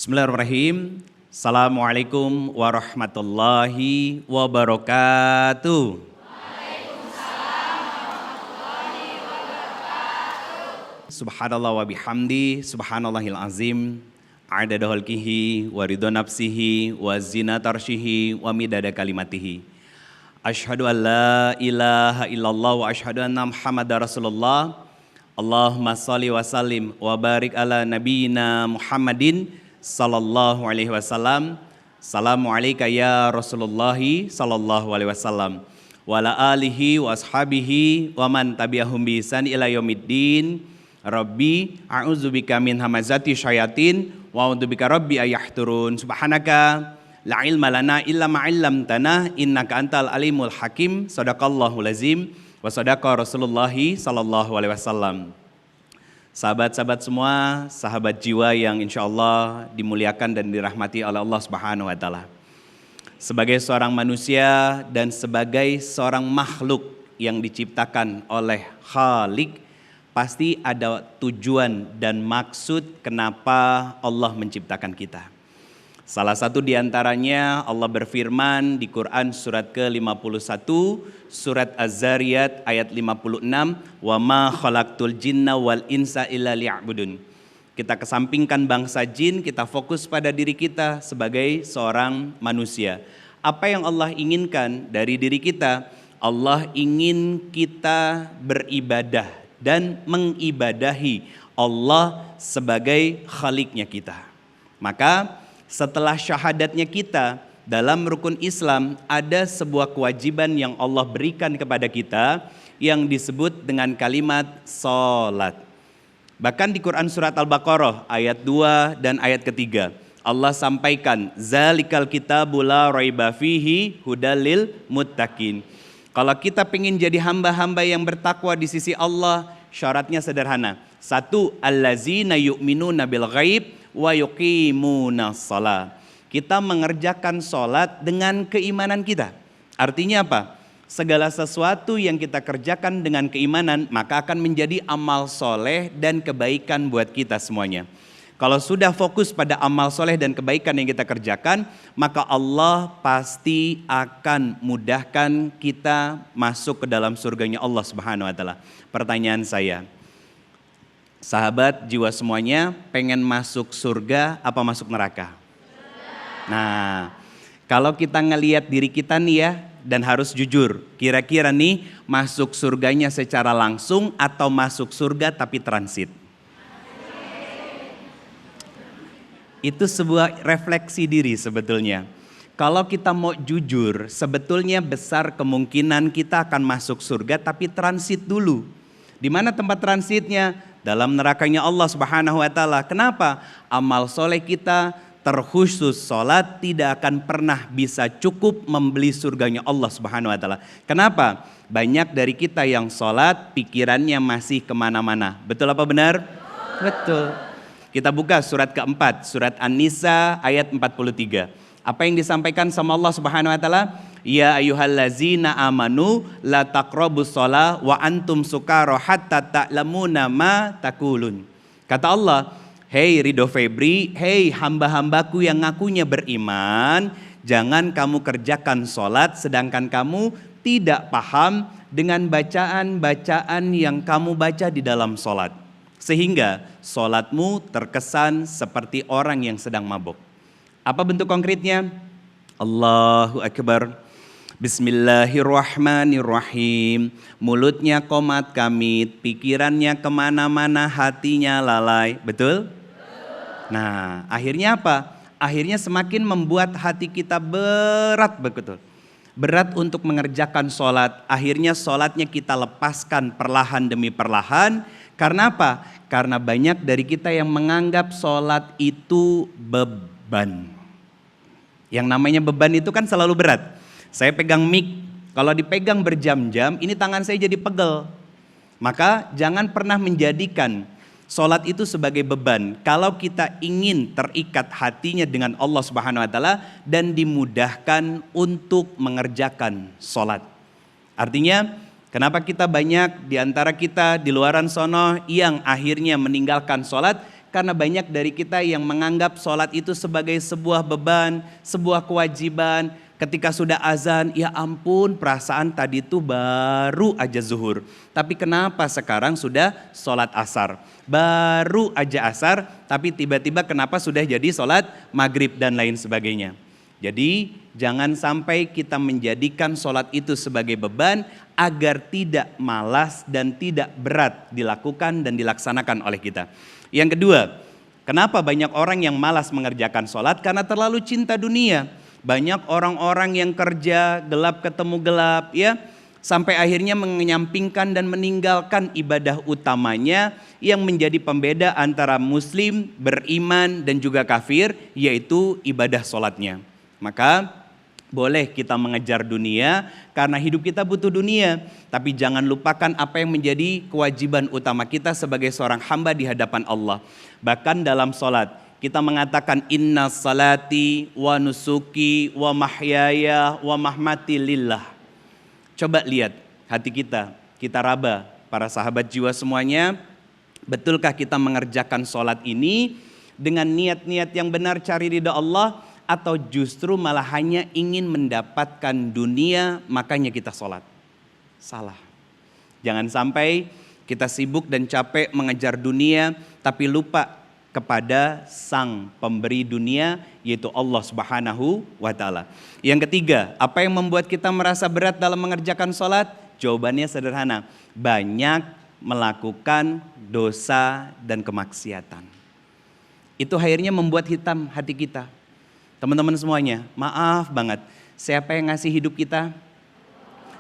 Bismillahirrahmanirrahim. Assalamualaikum warahmatullahi wabarakatuh. Subhanallah wa bihamdi, subhanallahil azim, adada khalqihi wa ridha nafsihi wa zinata arsyihi wa midada kalimatihi. Asyhadu an la ilaha illallah wa asyhadu anna Muhammadar Rasulullah. Allahumma shalli wa sallim wa barik ala nabiyyina Muhammadin sallallahu alaihi wasallam. Assalamu alayka ya Rasulullah sallallahu alaihi wasallam wa ala alihi wa ashabihi wa man tabi'ahum bi ihsan ila yaumiddin. Rabbi a'udzubika min hamazati syayatin wa a'udzubika rabbi ayahturun. Subhanaka la ilma lana illa ma 'allamtana innaka antal alimul hakim. Shadaqallahul azim wa sadaqa Rasulullah sallallahu alaihi wasallam. Sahabat-sahabat semua, sahabat jiwa yang insya Allah dimuliakan dan dirahmati oleh Allah Subhanahu wa Ta'ala. Sebagai seorang manusia dan sebagai seorang makhluk yang diciptakan oleh Khalik, pasti ada tujuan dan maksud kenapa Allah menciptakan kita. Salah satu diantaranya Allah berfirman di Quran surat ke-51, surat Az-Zariyat ayat 56, wa ma khalaqtul jinna wal insa illa liya'budun. Kita kesampingkan bangsa jin, kita fokus pada diri kita sebagai seorang manusia. Apa yang Allah inginkan dari diri kita? Allah ingin kita beribadah dan mengibadahi Allah sebagai Khaliknya kita. Maka setelah syahadatnya kita dalam rukun Islam, ada sebuah kewajiban yang Allah berikan kepada kita yang disebut dengan kalimat salat. Bahkan di Quran surat Al-Baqarah ayat 2 dan ayat ketiga, Allah sampaikan zalikal kitabul la raiba fihi hudalil muttaqin. Kalau kita ingin jadi hamba-hamba yang bertakwa di sisi Allah, syaratnya sederhana. Satu, allazina yu'minuna bil ghaib wa yuqimuna shalah. Kita mengerjakan sholat dengan keimanan kita. Artinya apa? Segala sesuatu yang kita kerjakan dengan keimanan maka akan menjadi amal soleh dan kebaikan buat kita semuanya. Kalau sudah fokus pada amal soleh dan kebaikan yang kita kerjakan, maka Allah pasti akan mudahkan kita masuk ke dalam surganya Allah Subhanahu wa Ta'ala. Pertanyaan saya, sahabat jiwa semuanya, pengen masuk surga apa masuk neraka? Nah, kalau kita ngelihat diri kita nih ya, dan harus jujur, kira-kira nih masuk surganya secara langsung atau masuk surga tapi transit? Itu sebuah refleksi diri sebetulnya. Kalau kita mau jujur, sebetulnya besar kemungkinan kita akan masuk surga tapi transit dulu. Di mana tempat transitnya? Dalam nerakanya Allah Subhanahu wa Ta'ala. Kenapa? Amal soleh kita terkhusus sholat tidak akan pernah bisa cukup membeli surganya Allah Subhanahu wa Ta'ala. Kenapa? Banyak dari kita yang sholat pikirannya masih kemana-mana. Betul apa benar? Betul. Kita buka surat keempat, surat An-Nisa ayat 43. Apa yang disampaikan sama Allah Subhanahu wa Ta'ala? Ya ayyuhallazina amanu la taqrabus shalah wa antum sukara hatta ta'lamuna ma taqulun. Kata Allah, hei Ridho Febri, hei hamba-hambaku yang ngakunya beriman, jangan kamu kerjakan sholat sedangkan kamu tidak paham dengan bacaan-bacaan yang kamu baca di dalam sholat. Sehingga sholatmu terkesan seperti orang yang sedang mabuk. Apa bentuk konkretnya? Allahu Akbar. Bismillahirrahmanirrahim. Mulutnya komat kamit, pikirannya kemana-mana, hatinya lalai. Betul? Nah, akhirnya apa? Akhirnya semakin membuat hati kita berat betul. Berat untuk mengerjakan sholat. Akhirnya sholatnya kita lepaskan perlahan demi perlahan. Karena apa? Karena banyak dari kita yang menganggap sholat itu beban. Yang namanya beban itu kan selalu berat. Saya pegang mic, kalau dipegang berjam-jam, ini tangan saya jadi pegel. Maka jangan pernah menjadikan sholat itu sebagai beban. Kalau kita ingin terikat hatinya dengan Allah Subhanahu wa Ta'ala dan dimudahkan untuk mengerjakan sholat. Artinya, kenapa kita banyak di antara kita di luaran sono yang akhirnya meninggalkan sholat? Karena banyak dari kita yang menganggap sholat itu sebagai sebuah beban, sebuah kewajiban. Ketika sudah azan, ya ampun perasaan tadi itu baru aja zuhur. Tapi kenapa sekarang sudah sholat asar? Baru aja asar, tapi tiba-tiba kenapa sudah jadi sholat maghrib dan lain sebagainya. Jadi jangan sampai kita menjadikan sholat itu sebagai beban agar tidak malas dan tidak berat dilakukan dan dilaksanakan oleh kita. Yang kedua, kenapa banyak orang yang malas mengerjakan sholat? Karena terlalu cinta dunia. Banyak orang-orang yang kerja gelap ketemu gelap ya, sampai akhirnya menyampingkan dan meninggalkan ibadah utamanya yang menjadi pembeda antara muslim, beriman dan juga kafir, yaitu ibadah sholatnya. Maka boleh kita mengejar dunia karena hidup kita butuh dunia, tapi jangan lupakan apa yang menjadi kewajiban utama kita sebagai seorang hamba di hadapan Allah. Bahkan dalam sholat kita mengatakan inna salati wa nusuki wa mahyaya wa mahmati lillah. Coba lihat hati kita raba para sahabat jiwa semuanya. Betulkah kita mengerjakan sholat ini dengan niat-niat yang benar cari ridha Allah, atau justru malah hanya ingin mendapatkan dunia makanya kita sholat? Salah. Jangan sampai kita sibuk dan capek mengejar dunia tapi lupa kepada sang pemberi dunia, yaitu Allah Subhanahu wa Ta'ala. Yang ketiga, apa yang membuat kita merasa berat dalam mengerjakan sholat? Jawabannya sederhana, banyak melakukan dosa dan kemaksiatan. Itu akhirnya membuat hitam hati kita. Teman-teman semuanya, maaf banget, siapa yang ngasih hidup kita?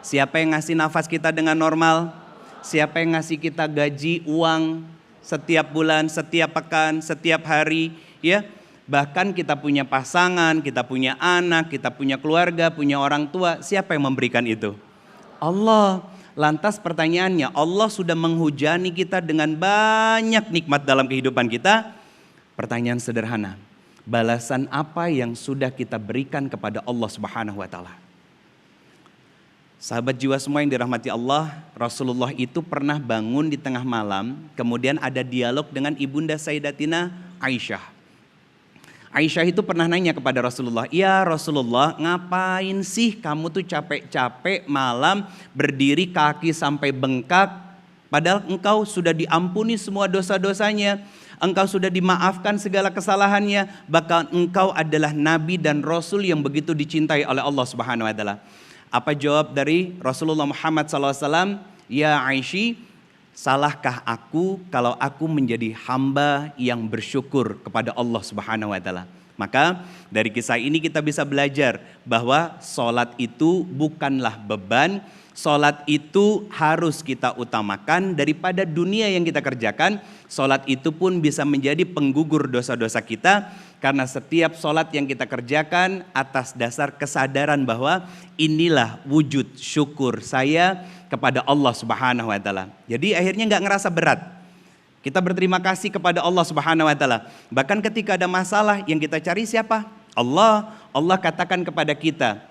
Siapa yang ngasih nafas kita dengan normal? Siapa yang ngasih kita gaji, uang, setiap bulan, setiap pekan, setiap hari, ya. Bahkan kita punya pasangan, kita punya anak, kita punya keluarga, punya orang tua. Siapa yang memberikan itu? Allah. Lantas pertanyaannya, Allah sudah menghujani kita dengan banyak nikmat dalam kehidupan kita. Pertanyaan sederhana, balasan apa yang sudah kita berikan kepada Allah Subhanahu wa Ta'ala? Sahabat jiwa semua yang dirahmati Allah, Rasulullah itu pernah bangun di tengah malam, kemudian ada dialog dengan ibunda Sayyidatina Aisyah. Aisyah itu pernah nanya kepada Rasulullah, ya Rasulullah, ngapain sih kamu tuh capek-capek malam berdiri kaki sampai bengkak, padahal engkau sudah diampuni semua dosa-dosanya, engkau sudah dimaafkan segala kesalahannya, bahkan engkau adalah nabi dan rasul yang begitu dicintai oleh Allah Subhanahu wa Ta'ala. Apa jawab dari Rasulullah Muhammad SAW? Ya Aisyah, salahkah aku kalau aku menjadi hamba yang bersyukur kepada Allah Subhanahu wa Ta'ala? Maka dari kisah ini kita bisa belajar bahwa sholat itu bukanlah beban. Sholat itu harus kita utamakan daripada dunia yang kita kerjakan. Sholat itu pun bisa menjadi penggugur dosa-dosa kita. Karena setiap sholat yang kita kerjakan atas dasar kesadaran bahwa inilah wujud syukur saya kepada Allah Subhanahu wa Ta'ala. Jadi akhirnya gak ngerasa berat. Kita berterima kasih kepada Allah Subhanahu wa Ta'ala. Bahkan ketika ada masalah yang kita cari siapa? Allah. Allah katakan kepada kita.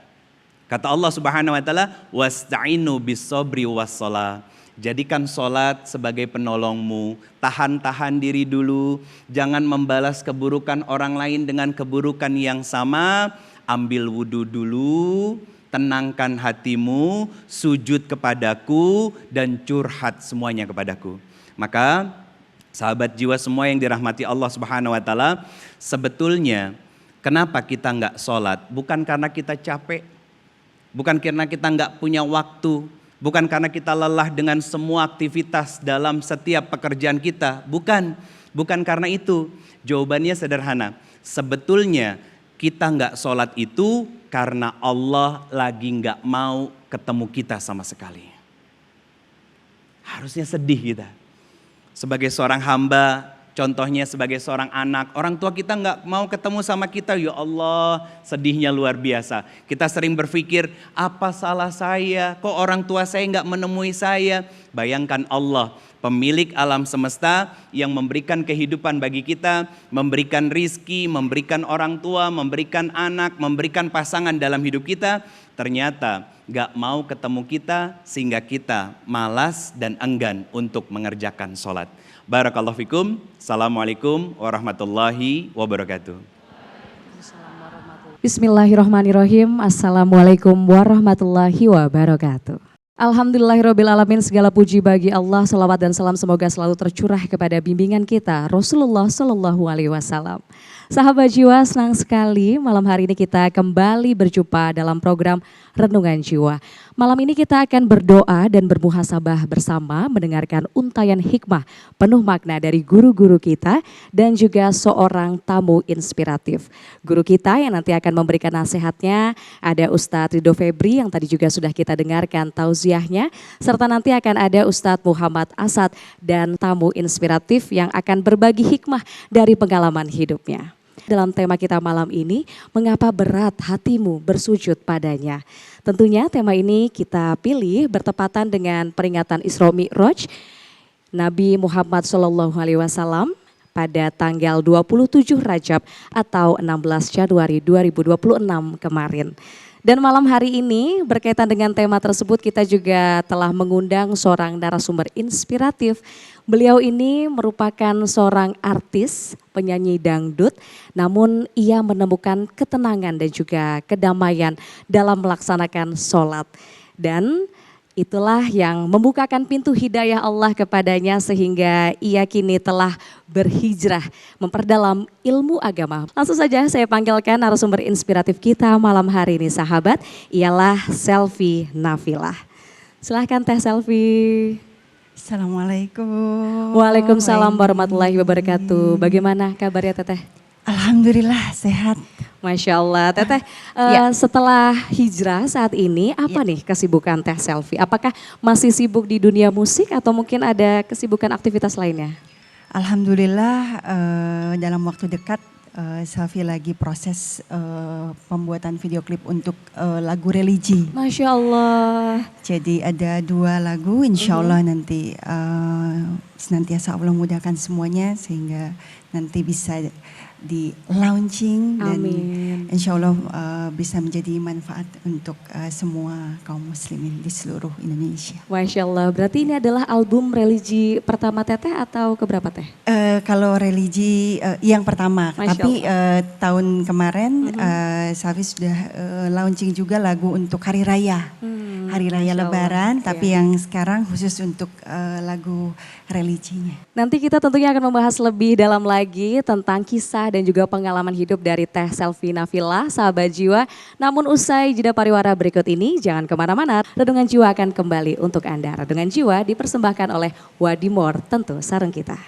Kata Allah Subhanahu wa Ta'ala, wasta'inu bis-sabri was-shalah. Jadikan sholat sebagai penolongmu. Tahan-tahan diri dulu. Jangan membalas keburukan orang lain dengan keburukan yang sama. Ambil wudhu dulu. Tenangkan hatimu. Sujud kepadaku. Dan curhat semuanya kepadaku. Maka sahabat jiwa semua yang dirahmati Allah Subhanahu wa Ta'ala, sebetulnya kenapa kita nggak sholat? Bukan karena kita capek. Bukan karena kita nggak punya waktu. Bukan karena kita lelah dengan semua aktivitas dalam setiap pekerjaan kita. Bukan karena itu. Jawabannya sederhana. Sebetulnya kita nggak sholat itu karena Allah lagi nggak mau ketemu kita sama sekali. Harusnya sedih kita. Sebagai seorang hamba, contohnya sebagai seorang anak, orang tua kita nggak mau ketemu sama kita, ya Allah, sedihnya luar biasa. Kita sering berpikir, apa salah saya? Kok orang tua saya nggak menemui saya? Bayangkan Allah, pemilik alam semesta yang memberikan kehidupan bagi kita, memberikan rizki, memberikan orang tua, memberikan anak, memberikan pasangan dalam hidup kita, ternyata gak mau ketemu kita sehingga kita malas dan enggan untuk mengerjakan sholat. Barakallahu fikum. Assalamualaikum warahmatullahi wabarakatuh. Bismillahirrahmanirrahim. Assalamualaikum warahmatullahi wabarakatuh. Alhamdulillahirrabbilalamin, segala puji bagi Allah, salawat dan salam semoga selalu tercurah kepada bimbingan kita Rasulullah Shallallahu Alaihi Wasallam. Sahabat jiwa, senang sekali malam hari ini kita kembali berjumpa dalam program Renungan Jiwa. Malam ini kita akan berdoa dan bermuhasabah bersama mendengarkan untayan hikmah penuh makna dari guru-guru kita dan juga seorang tamu inspiratif. Guru kita yang nanti akan memberikan nasihatnya ada Ustadz Ridho Febri yang tadi juga sudah kita dengarkan tausiahnya, serta nanti akan ada Ustadz Muhammad Asad dan tamu inspiratif yang akan berbagi hikmah dari pengalaman hidupnya. Dalam tema kita malam ini, mengapa berat hatimu bersujud padanya? Tentunya tema ini kita pilih bertepatan dengan peringatan Isra Mi'raj Nabi Muhammad SAW pada tanggal 27 Rajab atau 16 Januari 2026 kemarin. Dan malam hari ini berkaitan dengan tema tersebut kita juga telah mengundang seorang narasumber inspiratif. Beliau ini merupakan seorang artis, penyanyi dangdut, namun ia menemukan ketenangan dan juga kedamaian dalam melaksanakan sholat. Dan itulah yang membukakan pintu hidayah Allah kepadanya sehingga ia kini telah berhijrah memperdalam ilmu agama. Langsung saja saya panggilkan narasumber inspiratif kita malam hari ini sahabat, ialah Selvi Nafilah. Silahkan Teh Selvi. Assalamualaikum. Waalaikumsalam warahmatullahi wabarakatuh. Bagaimana kabarnya Teteh? Alhamdulillah sehat. Masya Allah, Teteh setelah hijrah saat ini apa nih kesibukan Teh Selvi? Apakah masih sibuk di dunia musik atau mungkin ada kesibukan aktivitas lainnya? Alhamdulillah dalam waktu dekat Selvi lagi proses pembuatan video klip untuk lagu religi. Masya Allah. Jadi ada 2 lagu, insya Allah nanti senantiasa Allah mudahkan semuanya sehingga nanti bisa di launching dan insya Allah bisa menjadi manfaat untuk semua kaum muslimin di seluruh Indonesia. Masya Allah, berarti ini adalah album religi pertama Teteh atau keberapa Teh? Kalau religi yang pertama, tapi tahun kemarin Selvi sudah launching juga lagu untuk Hari Raya. Hari Raya Lebaran, tapi yang sekarang khusus untuk lagu religinya. Nanti kita tentunya akan membahas lebih dalam lagi tentang kisah dan juga pengalaman hidup dari Teh Selvi Nafilah, sahabat jiwa. Namun usai jeda pariwara berikut ini, jangan kemana-mana. Renungan Jiwa akan kembali untuk Anda. Renungan Jiwa dipersembahkan oleh Wadimor, tentu sareng kita.